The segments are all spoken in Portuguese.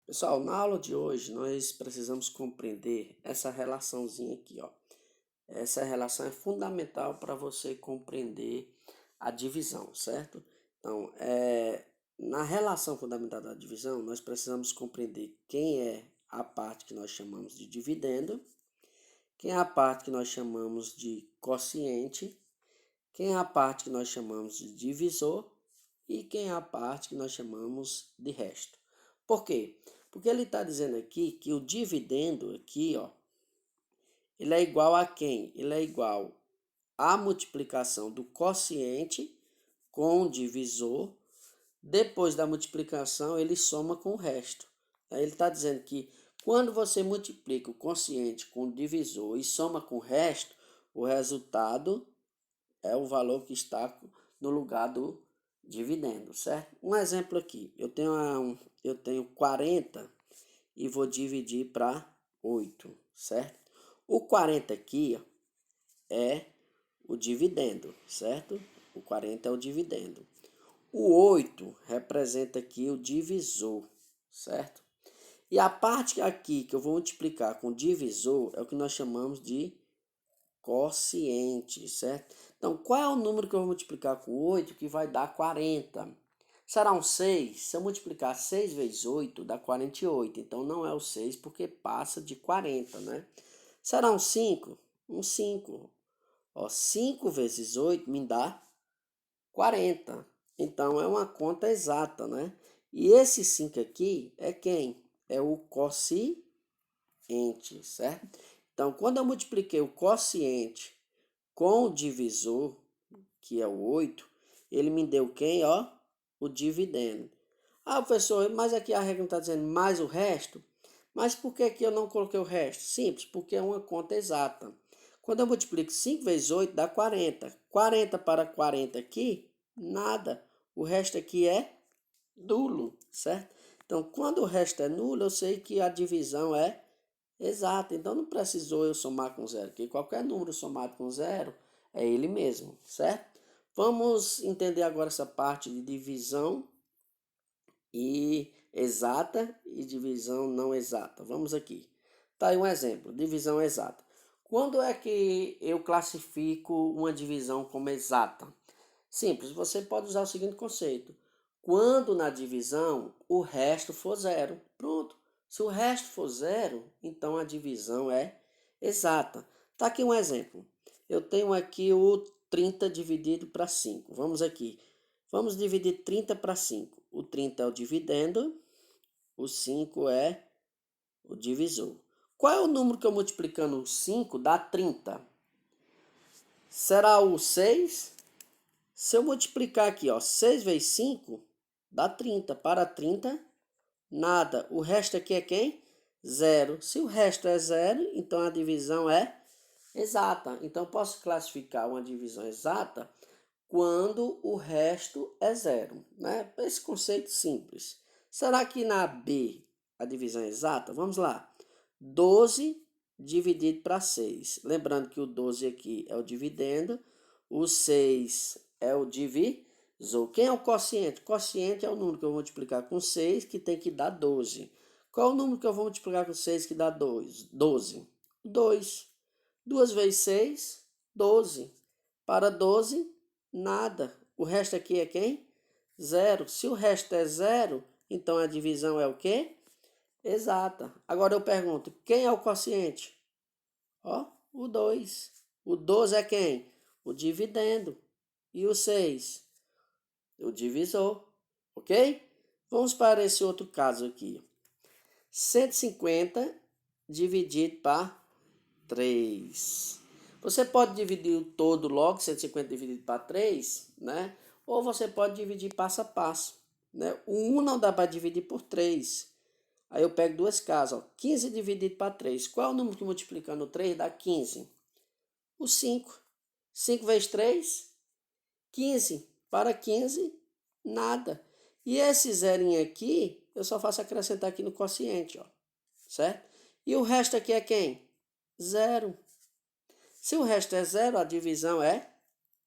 Pessoal, na aula de hoje nós precisamos compreender essa relaçãozinha aqui, ó. Essa relação é fundamental para você compreender a divisão, certo? Então, na relação fundamental da divisão, nós precisamos compreender quem é a parte que nós chamamos de dividendo, quem é a parte que nós chamamos de quociente, quem é a parte que nós chamamos de divisor e quem é a parte que nós chamamos de resto. Por quê? Porque ele está dizendo aqui que o dividendo aqui, ó, ele é igual a quem? Ele é igual à multiplicação do quociente com o divisor. Depois da multiplicação, ele soma com o resto. Aí ele está dizendo que quando você multiplica o quociente com o divisor e soma com o resto, o resultado é o valor que está no lugar do dividendo, certo? Um exemplo aqui, eu tenho 40 e vou dividir para 8, certo? O 40 aqui ó, é o dividendo, certo? O 40 é o dividendo. O 8 representa aqui o divisor, certo? E a parte aqui que eu vou multiplicar com divisor é o que nós chamamos de quociente, certo? Então, qual é o número que eu vou multiplicar com 8 que vai dar 40? Será um 6? Se eu multiplicar 6 vezes 8, dá 48. Então, não é o 6 porque passa de 40, né? Será um 5? Um 5. Ó, 5 vezes 8 me dá 40. Então, é uma conta exata, né? E esse 5 aqui é quem? É o quociente, certo? Então, quando eu multipliquei o quociente com o divisor, que é o 8, ele me deu quem, ó? O dividendo. Ah, professor, mas aqui a regra não está dizendo mais o resto? Mas por que que eu não coloquei o resto? Simples, porque é uma conta exata. Quando eu multiplico 5 vezes 8 dá 40. 40 para 40 aqui, nada. O resto aqui é nulo, certo? Então, quando o resto é nulo, eu sei que a divisão é exata. Então, não precisou eu somar com zero, porque qualquer número somado com zero é ele mesmo, certo? Vamos entender agora essa parte de divisão e exata e divisão não exata. Vamos aqui. Tá aí um exemplo, divisão exata. Quando é que eu classifico uma divisão como exata? Simples, você pode usar o seguinte conceito. Quando na divisão o resto for zero. Pronto. Se o resto for zero, então a divisão é exata. Tá aqui um exemplo. Eu tenho aqui o 30 dividido para 5. Vamos aqui. Vamos dividir 30 para 5. O 30 é o dividendo, o 5 é o divisor. Qual é o número que eu multiplicando 5 dá 30? Será o 6? Se eu multiplicar aqui, ó, 6 vezes 5 dá 30. Para 30, nada. O resto aqui é quem? Zero. Se o resto é zero, então a divisão é exata. Então, posso classificar uma divisão exata quando o resto é zero, né? Esse conceito simples. Será que na B a divisão é exata? Vamos lá. 12 dividido para 6. Lembrando que o 12 aqui é o dividendo, o 6 é o divisor. Quem é o quociente? O quociente é o número que eu vou multiplicar com 6, que tem que dar 12. Qual é o número que eu vou multiplicar com 6 que dá 2? 12. 2. 2 vezes 6, 12. Para 12, nada. O resto aqui é quem? Zero. Se o resto é zero, então a divisão é o quê? Exata. Agora eu pergunto, quem é o quociente? Ó, o 2. O 12 é quem? O dividendo. E o 6? O divisor. Ok? Vamos para esse outro caso aqui. 150 dividido para 3. Você pode dividir o todo logo, 150 dividido para 3, né? Ou você pode dividir passo a passo, né? O 1 não dá para dividir por 3. Aí eu pego duas casas, ó. 15 dividido para 3. Qual é o número que multiplicando 3 dá 15? O 5. 5 vezes 3, 15. Para 15, nada. E esse zerinho aqui, eu só faço acrescentar aqui no quociente, ó. Certo? E o resto aqui é quem? Zero. Se o resto é zero, a divisão é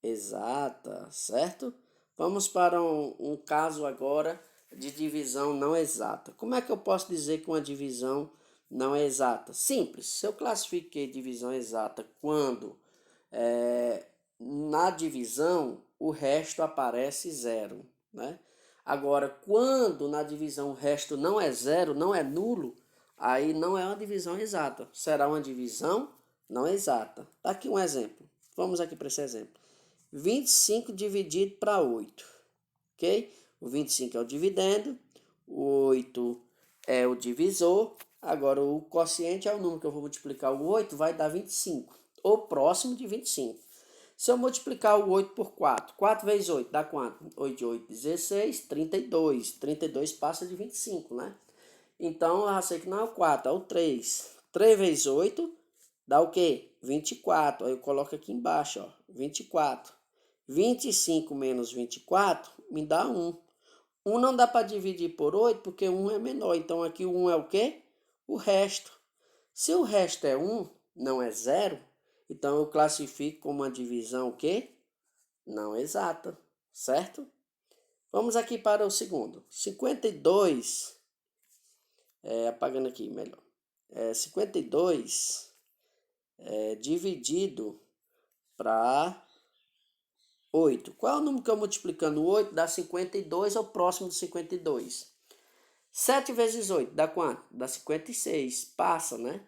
exata, certo? Vamos para um caso agora de divisão não exata. Como é que eu posso dizer que uma divisão não é exata? Simples. Se eu classifiquei divisão exata quando na divisão o resto aparece zero, né? Agora, quando na divisão o resto não é zero, não é nulo, aí não é uma divisão exata. Será uma divisão não exata. Tá aqui um exemplo. Vamos aqui para esse exemplo. 25 dividido para 8, ok? O 25 é o dividendo, o 8 é o divisor. Agora, o quociente é o número que eu vou multiplicar o 8, vai dar 25, ou próximo de 25. Se eu multiplicar o 8 por 4, 4 vezes 8 dá quanto? 8 de 8, 16, 32. 32 passa de 25, né? Então, eu já sei que não é o 4, é o 3. 3 vezes 8 dá o quê? 24. Aí eu coloco aqui embaixo, ó, 24. 25 menos 24 me dá 1. 1 não dá para dividir por 8 porque 1 é menor. Então, aqui o 1 é o quê? O resto. Se o resto é 1, não é 0, então eu classifico como uma divisão o quê? Não exata, certo? Vamos aqui para o segundo. 52, apagando aqui melhor. 52 dividido para 8. Qual é o número que eu multiplicando 8 dá 52 ou próximo de 52? 7 vezes 8 dá quanto? Dá 56. Passa, né?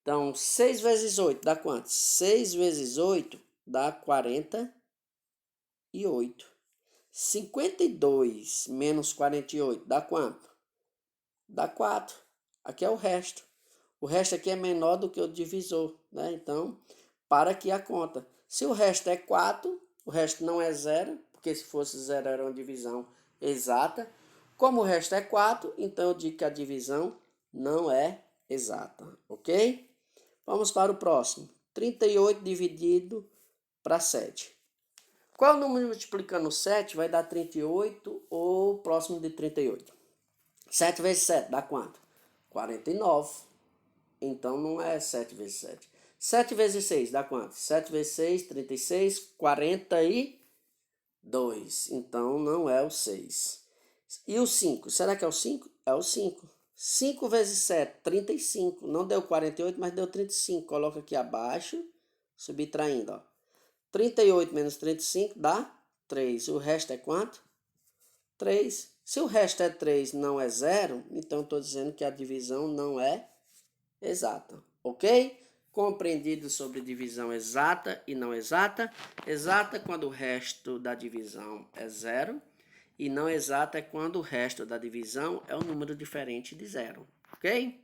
Então, 6 vezes 8 dá quanto? 6 vezes 8 dá 48. 52 menos 48 dá quanto? Dá 4. Aqui é o resto. O resto aqui é menor do que o divisor, né? Então, para aqui a conta. Se o resto é 4, o resto não é zero, porque se fosse zero era uma divisão exata. Como o resto é 4, então eu digo que a divisão não é exata, ok? Vamos para o próximo. 38 dividido para 7. Qual é o número multiplicando 7 vai dar 38 ou próximo de 38? 7 vezes 7 dá quanto? 49. Então não é 7 vezes 7. 7 vezes 6 dá quanto? 7 vezes 6, 36, 42. Então não é o 6. E o 5? Será que é o 5? É o 5. 5 vezes 7, 35. Não deu 48, mas deu 35. Coloca aqui abaixo, subtraindo, ó. 38 menos 35 dá 3. O resto é quanto? 3. Se o resto é 3 não é zero, então estou dizendo que a divisão não é exata, ok? Compreendido sobre divisão exata e não exata. Exata é quando o resto da divisão é zero. E não exata é quando o resto da divisão é um número diferente de zero, ok?